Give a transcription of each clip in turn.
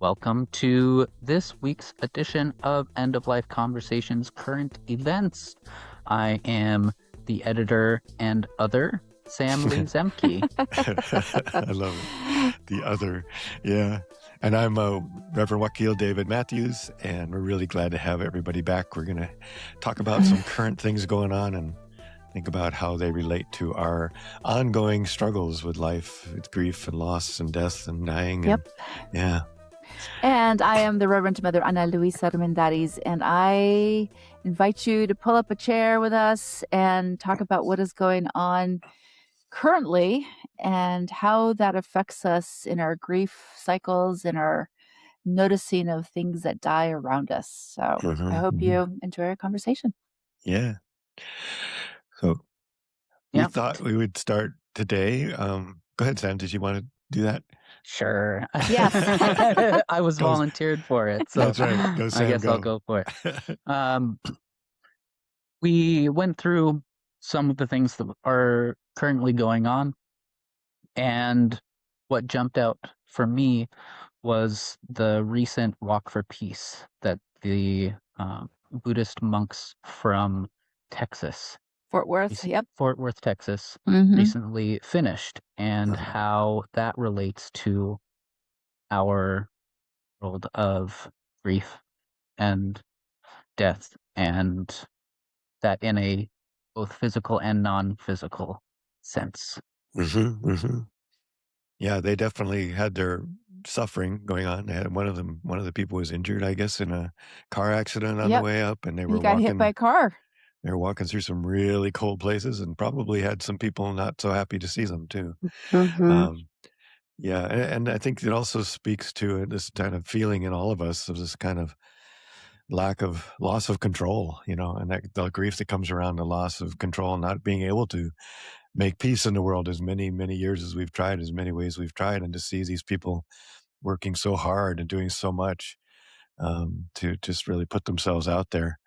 Welcome to this week's edition of End of Life Conversations Current Events. I am the editor and other, Sam Lee Zemke. I love it. The other, yeah. And I'm Reverend Wakil David Matthews, and we're really glad to have everybody back. We're going to talk about some current things going on and think about how they relate to our ongoing struggles with life, with grief and loss and death and dying. Yep. Yeah. And I am the Reverend Mother Ana Luisa Armendariz, and I invite you to pull up a chair with us and talk about what is going on currently and how that affects us in our grief cycles and our noticing of things that die around us. So I hope you enjoy our conversation. Yeah. So we thought we would start today. Go ahead, Sam. Did you want to do that? Sure. Yes. I was volunteered for it, so that's right. Go, Sam, I guess I'll go for it. We went through some of the things that are currently going on, and what jumped out for me was the recent walk for peace that the Buddhist monks from Texas, Fort Worth, Fort Worth, Texas, Mhm. recently finished, and how that relates to our world of grief and death, and that in a both physical and non-physical sense. Yeah, they definitely had their suffering going on. They had one of the people was injured, I guess, in a car accident on the way up, and they were He got hit by a car. They were walking through some really cold places, and probably had some people not so happy to see them too. Yeah, and I think it also speaks to this kind of feeling in all of us of this kind of loss of control, and that the grief that comes around the loss of control, not being able to make peace in the world as many years as we've tried, as many ways we've tried, and to see these people working so hard and doing so much to just really put themselves out there.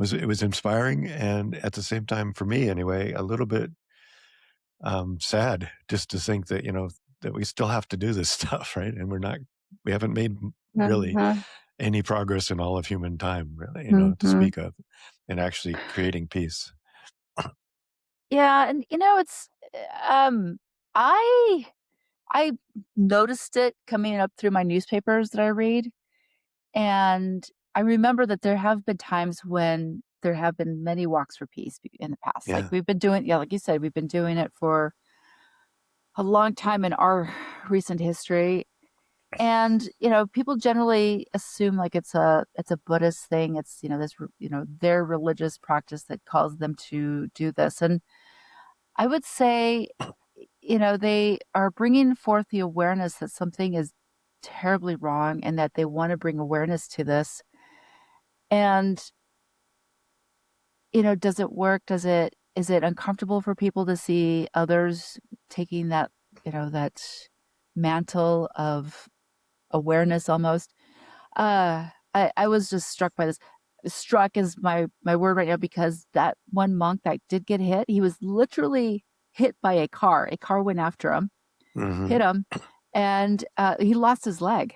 It was inspiring, and at the same time, for me anyway, a little bit sad just to think that that we still have to do this stuff, right? And we haven't made really any progress in all of human time, really, to speak of, and actually creating peace. Yeah, and it's I noticed it coming up through my newspapers that I read, and I remember that there have been times when there have been many walks for peace in the past. Yeah. Like we've been doing, like you said, we've been doing it for a long time in our recent history. And people generally assume like it's a Buddhist thing. It's this their religious practice that calls them to do this. And I would say they are bringing forth the awareness that something is terribly wrong and that they want to bring awareness to this. And does it work? Is it uncomfortable for people to see others taking that that mantle of awareness almost? I was just struck by this. Struck is my word right now, because that one monk that did get hit, he was literally hit by a car. A car went after him, hit him, and he lost his leg.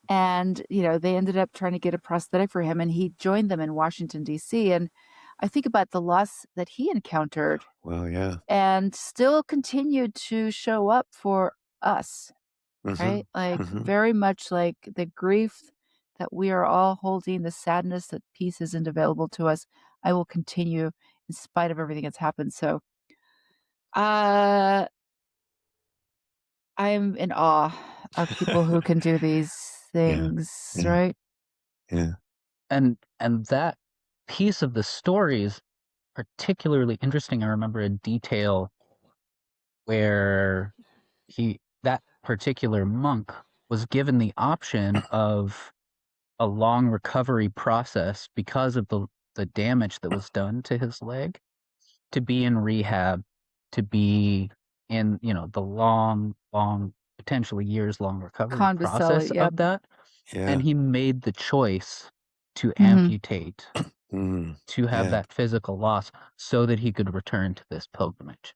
And they ended up trying to get a prosthetic for him, and he joined them in Washington, D.C. And I think about the loss that he encountered. Well, yeah. And still continued to show up for us. Right? Like very much like the grief that we are all holding, the sadness that peace isn't available to us. I will continue in spite of everything that's happened. So I'm in awe of people who can do these things, right? Yeah. And that piece of the story is particularly interesting. I remember a detail where that particular monk was given the option of a long recovery process because of the damage that was done to his leg, to be in rehab, to be in the long potentially years long recovery process of that. And he made the choice to amputate, to have that physical loss so that he could return to this pilgrimage.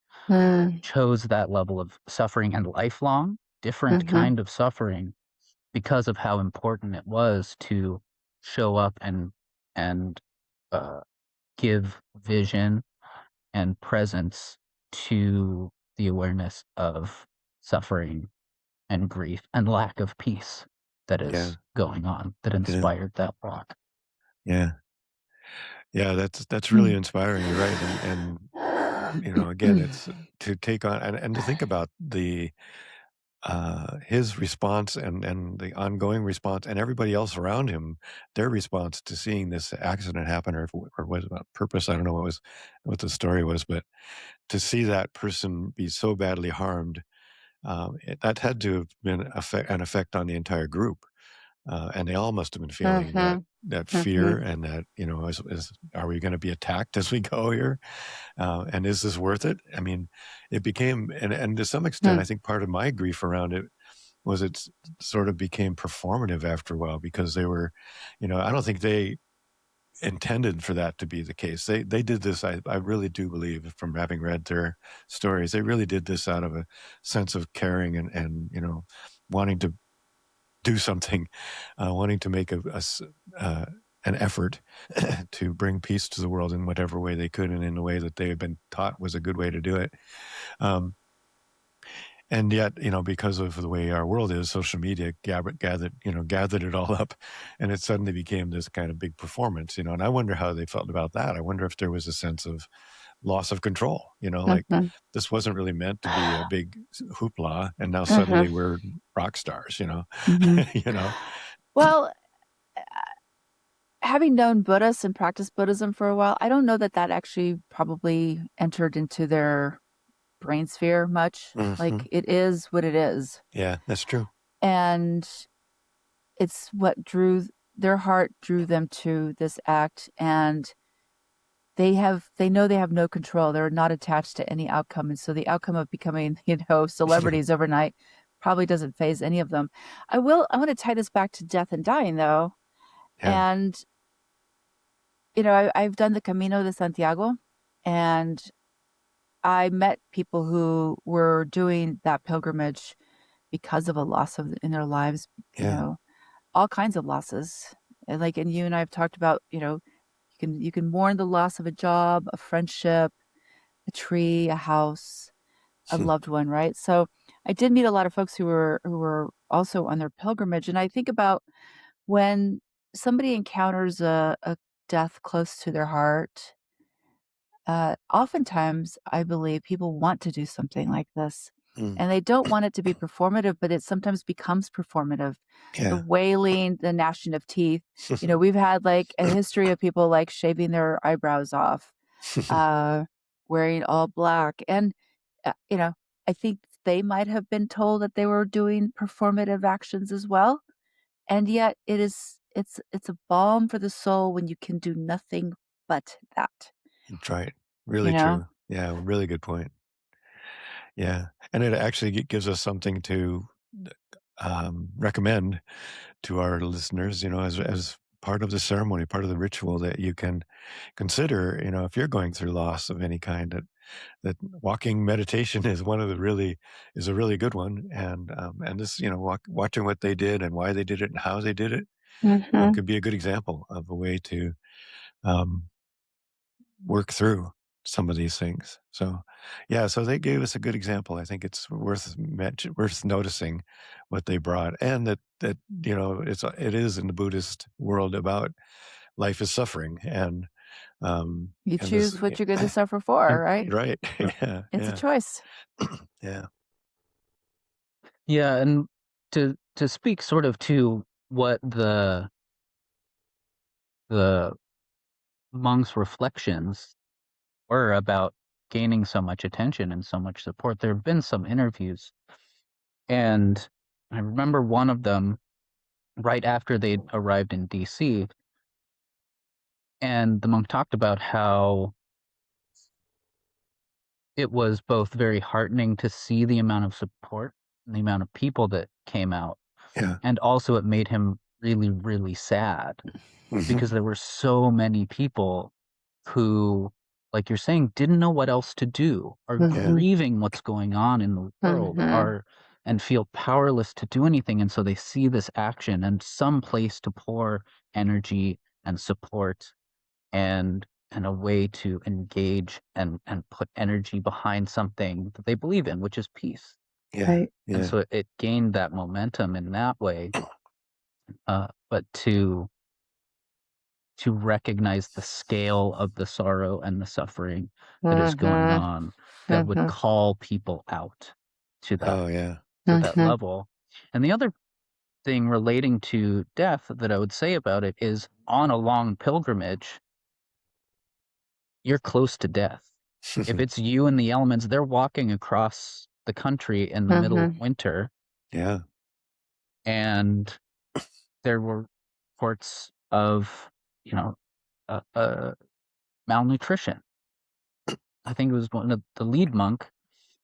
Chose that level of suffering and lifelong, different kind of suffering, because of how important it was to show up and give vision and presence to the awareness of suffering and grief and lack of peace that Yeah. is going on that Yeah. inspired that walk. Yeah. Yeah, that's really Mm. inspiring, you're right, and, again, it's to take on and to think about his response and the ongoing response and everybody else around him, their response to seeing this accident happen or was it on purpose, I don't know what the story was, but to see that person be so badly harmed, that had to have been an effect on the entire group. And they all must have been feeling Mhm. that fear Mhm. and that, are we going to be attacked as we go here? And is this worth it? I mean, it became, and to some extent, Hmm. I think part of my grief around it was sort of became performative after a while because they were, I don't think they intended for that to be the case. They did this. I really do believe from having read their stories, they really did this out of a sense of caring and wanting to do something, wanting to make an effort to bring peace to the world in whatever way they could and in a way that they had been taught was a good way to do it. Um, and yet, because of the way our world is, social media gathered it all up, and it suddenly became this kind of big performance, and I wonder how they felt about that. I wonder if there was a sense of loss of control, like Mhm. this wasn't really meant to be a big hoopla, and now Mhm. suddenly we're rock stars, Mhm. you know? Well, having known Buddhists and practiced Buddhism for a while, I don't know that that actually probably entered into their brain sphere much. Mhm. Like, it is what it is. Yeah, that's true. And it's what their heart drew them to this act, and they know they have no control. They're not attached to any outcome, and so the outcome of becoming, celebrities overnight probably doesn't phase any of them. I wanna tie this back to death and dying, though, Yeah, and, I've done the Camino de Santiago, and I met people who were doing that pilgrimage because of a loss in their lives, yeah. all kinds of losses. And you and I have talked about, you can mourn the loss of a job, a friendship, a tree, a house, a loved one, right? So I did meet a lot of folks who were also on their pilgrimage, and I think about when somebody encounters a death close to their heart. Oftentimes, I believe people want to do something like this, Mm. and they don't want it to be performative, but it sometimes becomes performative. The Yeah. wailing, the gnashing of teeth. We've had like a history of people like shaving their eyebrows off, uh, wearing all black, and I think they might have been told that they were doing performative actions as well, and yet it's a balm for the soul when you can do nothing but that. That's right. You Really know. true. Yeah, really good point. Yeah, and it actually gives us something to, recommend to our listeners, as part of the ceremony, part of the ritual that you can consider, if you're going through loss of any kind, that walking meditation is a really good one, and this, watching what they did and why they did it and how they did it, Mhm. could be a good example of a way to, um, work through some of these things. So, yeah, so they gave us a good example. I think it's worth noticing what they brought, and that it is in the Buddhist world about life is suffering, You and this, choose what you're gonna suffer for, right? right, yeah, It's a yeah, choice. yeah, Yeah, and to speak sort of to what the monks' reflections were about gaining so much attention and so much support, there have been some interviews, and I remember one of them right after they'd arrived in DC, and the monk talked about how it was both very heartening to see the amount of support and the amount of people that came out, yeah, and also it made him really, really sad hmm, because there were so many people who, like you're saying, didn't know what else to do, are yeah, Mhm. grieving what's going on in the world, Mhm. are and feel powerless to do anything. And so they see this action and some place to pour energy and support and a way to engage and put energy behind something that they believe in, which is peace. Yeah. Right. And Yeah. so it gained that momentum in that way. But to recognize the scale of the sorrow and the suffering that is going Mhm. on that would Mhm. call people out to Oh, yeah. that Mhm. level. And the other thing relating to death that I would say about it is on a long pilgrimage, you're close to death. If it's you and the elements, they're walking across the country in the middle of Mhm. winter, Yeah. and there were reports of, you know, malnutrition. I think it was one of the lead monk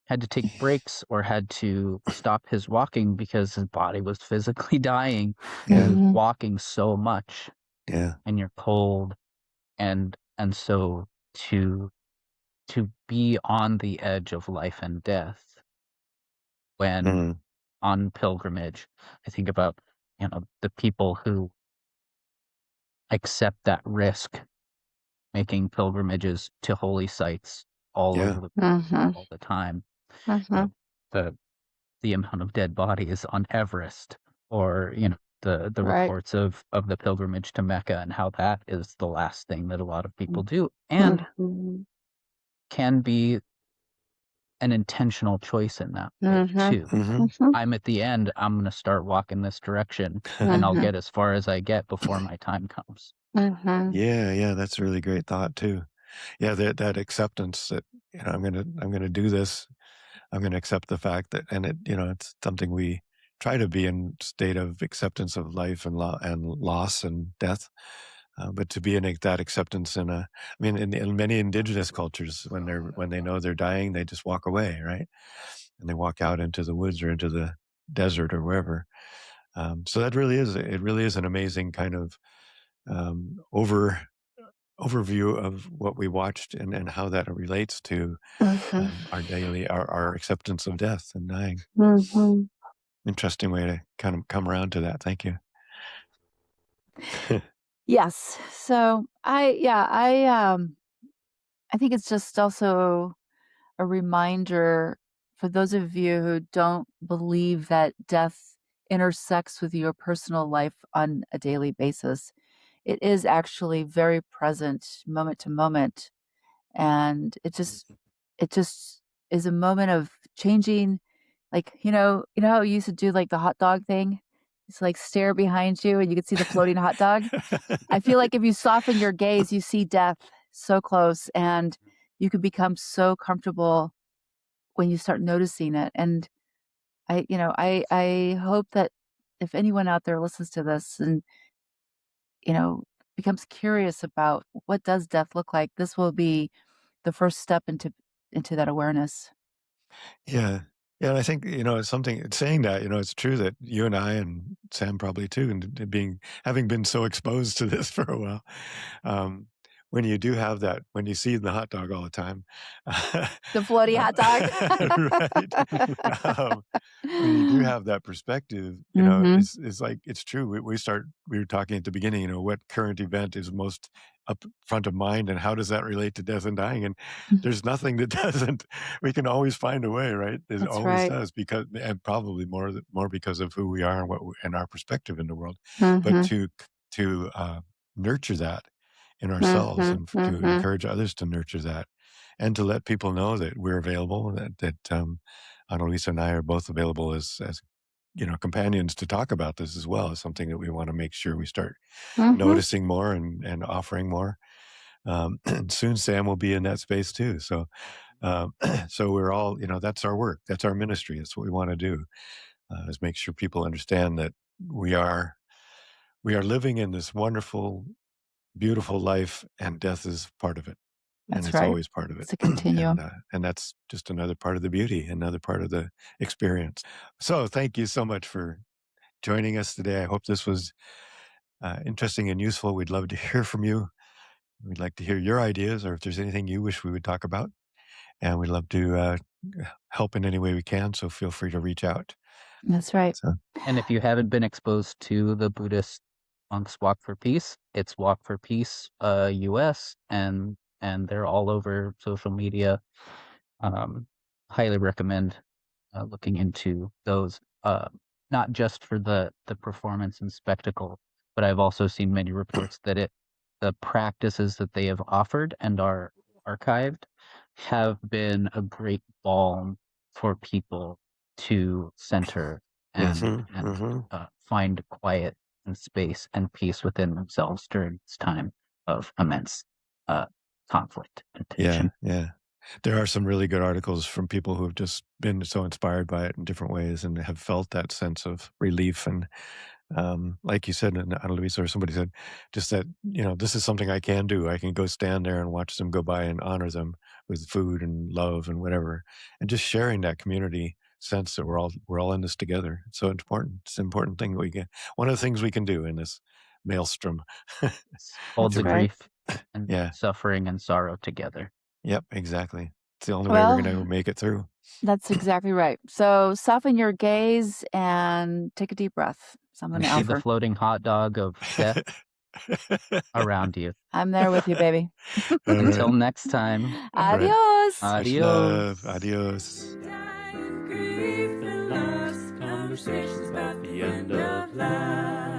had to take breaks or had to stop his walking because his body was physically dying. He Yeah. was Mhm. walking so much, Yeah. and you're cold, and so to be on the edge of life and death when Mm. on pilgrimage. I think about, the people who accept that risk, making pilgrimages to holy sites all Yeah. over the Mhm. all the time. You know, Mhm. the the amount of dead bodies on Everest, or the Right. reports of the pilgrimage to Mecca and how that is the last thing that a lot of people do, and Mhm. can be an intentional choice in that way Mhm. too. Mm-hmm. Mhm. I'm at the end, I'm gonna start walking this direction, and I'll Mhm. get as far as I get before my time comes. Mhm. Yeah. Yeah. That's a really great thought too. Yeah. That acceptance that, I'm going to do this. I'm going to accept the fact that, and it's something we try to be in state of acceptance of life and loss and death. But to be in that acceptance in many indigenous cultures, when they know they're dying, they just walk away, right? And they walk out into the woods or into the desert or wherever. So it really is an amazing kind of overview of what we watched and how that relates to Mhm. our acceptance of death and dying. Mhm. Interesting way to kind of come around to that. Thank you. Yes. So I think it's just also a reminder for those of you who don't believe that death intersects with your personal life on a daily basis. It is actually very present moment to moment, and it just is a moment of changing. Like, you know how you used to do, like, the hot dog thing? It's like stare behind you and you could see the floating hot dog? I feel like if you soften your gaze, you see death so close, and you could become so comfortable when you start noticing it. And I hope that if anyone out there listens to this and, you know, becomes curious about what does death look like, this will be the first step into that awareness. Yeah. Yeah, and I think, it's something saying that, it's true that you and I and Sam probably too, and having been so exposed to this for a while, um, when you do have that, when you see the hot dog all the time, The floaty hot dog. right? Um, when you do have that perspective, Mhm. it's like, it's true. We were talking at the beginning, what current event is most up front of mind and how does that relate to death and dying? And there's nothing that doesn't. We can always find a way, right? It That's always right. does, and probably more because of who we are and and our perspective in the world. But Mhm. to nurture that in ourselves Mhm. and to Mhm. encourage others to nurture that, and to let people know that we're available, that Annalisa and I are both available as companions to talk about this as well, is something that we want to make sure we start Mhm. noticing more and offering more. And soon Sam will be in that space too. Um, so we're all, that's our work. That's our ministry. That's what we want to do, is make sure people understand that we are, we are living in this wonderful, beautiful life, and death is part of it. And That's it's right. always part of it. It's a continuum. And that's just another part of the beauty, another part of the experience. So thank you so much for joining us today. I hope this was interesting and useful. We'd love to hear from you. We'd like to hear your ideas, or if there's anything you wish we would talk about. And we'd love to help in any way we can. So feel free to reach out. That's right. So And if you haven't been exposed to the Buddhist monks Walk for Peace, it's Walk for Peace US, and they're all over social media. Highly recommend looking into those, not just for the performance and spectacle, but I've also seen many reports that the practices that they have offered and are archived have been a great balm for people to center and find quiet and space and peace within themselves during this time of immense conflict and tension. yeah. There are some really good articles from people who've just been so inspired by it in different ways and have felt that sense of relief. And like you said, and Ana Luisa or somebody said, just that, this is something I can do. I can go stand there and watch them go by and honor them with food and love and whatever. And just sharing that community sense that we're all in this together. It's so important. It's an important thing we get. One of the things we can do in this maelstrom. Hold the That's right. grief and Yeah. suffering and sorrow together. Yep, exactly. It's the only way we're Well, going to make it through. that's exactly right. So soften your gaze and take a deep breath. So I'm going And to see the offer. floating hot dog of death around you. I'm there with you, baby. All Until right. next time. right. Adios. Much Adios. love. Adios. Grief and loss, conversations about the end of life.